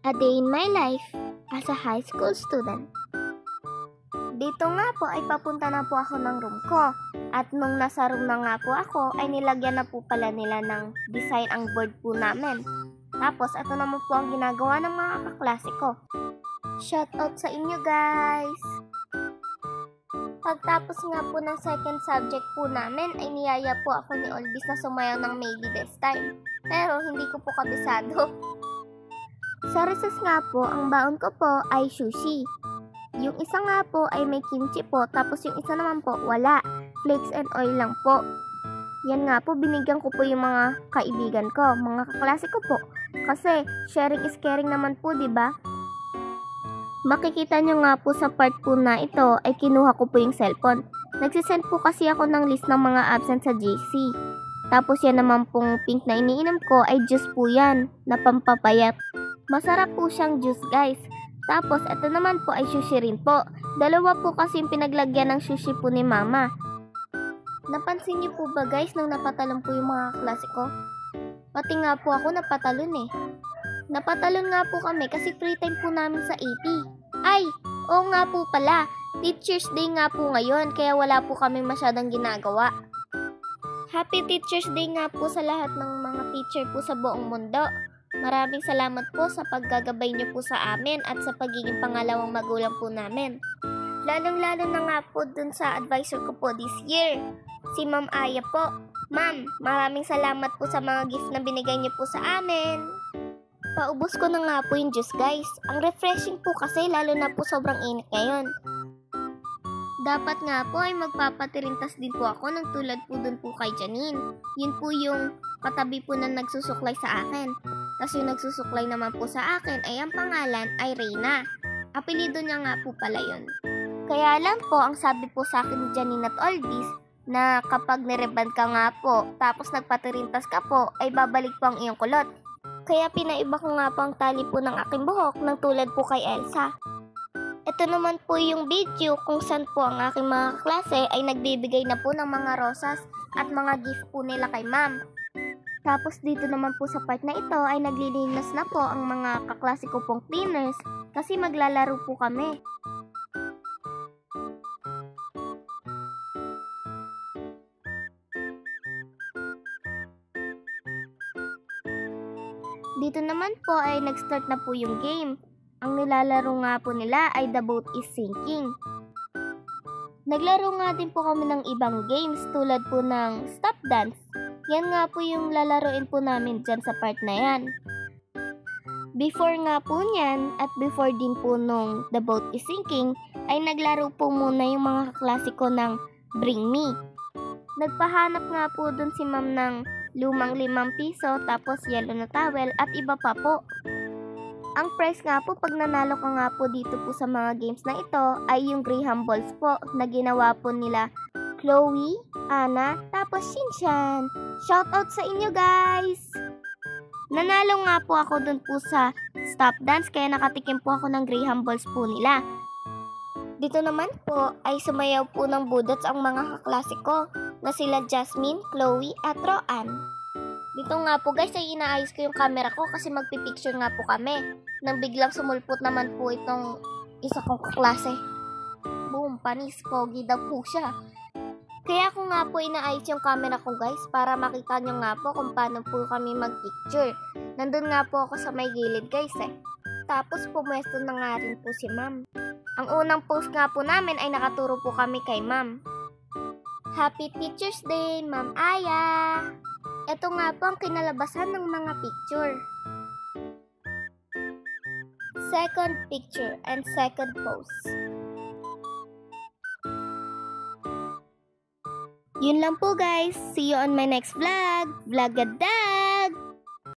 A day in my life as a high school student. Dito nga po ay papunta na po ako ng room ko. At nung nasa room na nga po ako ay nilagyan na po pala nila ng design ang board po namin. Tapos ito naman po ang ginagawa ng mga kaklase ko. Shout out sa inyo guys! Pagtapos nga po ng second subject po namin ay niyaya po ako ni Olvis na sumayaw ng Maybe This Time. Pero hindi ko po kabisado. Sa recess nga po, ang baon ko po ay sushi. Yung isa nga po ay may kimchi po, tapos yung isa naman po wala. Flakes and oil lang po. Yan nga po, binigyan ko po yung mga kaibigan ko, mga kaklase ko po. Kasi sharing is caring naman po, di ba? Makikita nyo nga po sa part po na ito ay kinuha ko po yung cellphone. Nagsisend po kasi ako ng list ng mga absent sa GC. Tapos yan naman pong pink na iniinom ko ay juice po yan, na pampapayat. Masarap po siyang juice guys. Tapos ito naman po ay sushi rin po. Dalawa po kasi yung pinaglagyan ng sushi po ni mama. Napansin niyo po ba guys nung napatalon po yung mga klase ko? Pati nga po ako napatalon eh. Napatalon nga po kami kasi free time po namin sa AP. Ay, oo nga po pala. Teacher's Day nga po ngayon kaya wala po kami masyadong ginagawa. Happy Teacher's Day nga po sa lahat ng mga teacher po sa buong mundo. Maraming salamat po sa paggagabay niyo po sa amin at sa pagiging pangalawang magulang po namin. Lalong-lalo na nga po dun sa advisor ko po this year, si Ma'am Aya po. Ma'am, maraming salamat po sa mga gift na binigay niyo po sa amin. Paubos ko na nga po yung juice guys. Ang refreshing po kasi lalo na po sobrang init ngayon. Dapat nga po ay magpapatirintas din po ako ng tulad po dun po kay Janine. Yun po yung katabi po na nagsusuklay sa akin. Tapos yung nagsusuklay naman po sa akin ay ang pangalan ay Reyna. Apelido niya nga po pala yun. Kaya lang po, ang sabi po sa akin ni Janine at Olvis na kapag nireban ka nga po, tapos nagpatirintas ka po, ay babalik po ang iyong kulot. Kaya pinaiba ko nga po ang tali po ng aking buhok ng tulad po kay Elsa. Ito naman po yung video kung saan po ang aking mga klase ay nagbibigay na po ng mga rosas at mga gift po nila kay ma'am. Tapos dito naman po sa part na ito ay naglilinis na po ang mga kaklase ko pong cleaners kasi maglalaro po kami. Dito naman po ay nag-start na po yung game. Ang nilalaro nga po nila ay The Boat is Sinking. Naglaro nga din po kami ng ibang games tulad po ng Stop Dance. Yan nga po yung lalaroin po namin dyan sa part na yan. Before nga po niyan at before din po nung The Boat is Sinking ay naglaro po muna yung mga kaklasiko ng Bring Me. Nagpahanap nga po dun si ma'am ng lumang 5 piso tapos yellow na towel at iba pa po. Ang prize nga po pag nanalo ka nga po dito po sa mga games na ito ay yung Graham Balls po na ginawa po nila Chloe, Anna, tapos Shinshan. Shoutout sa inyo guys! Nanalo nga po ako dun po sa Stop Dance kaya nakatikim po ako ng Graham Balls po nila. Dito naman po ay sumayaw po ng budots ang mga kaklase ko na sila Jasmine, Chloe at Roan. Dito nga po guys ay inaayos ko yung camera ko kasi magpipicture nga po kami. Nang biglang sumulpot naman po itong isa kong kaklase. Boom, panis, pogi daw po siya. Kaya ako nga po inaayos yung camera ko guys para makita nyo nga po kung paano po kami magpicture. Nandun nga po ako sa may gilid guys eh. Tapos pumwesto na nga rin po si ma'am. Ang unang post nga po namin ay nakaturo po kami kay ma'am. Happy Teacher's Day, Ma'am Aya! Ito nga po ang kinalabasan ng mga picture. Second picture and second pose. Yun lang po guys. See you on my next vlog. Vlogada!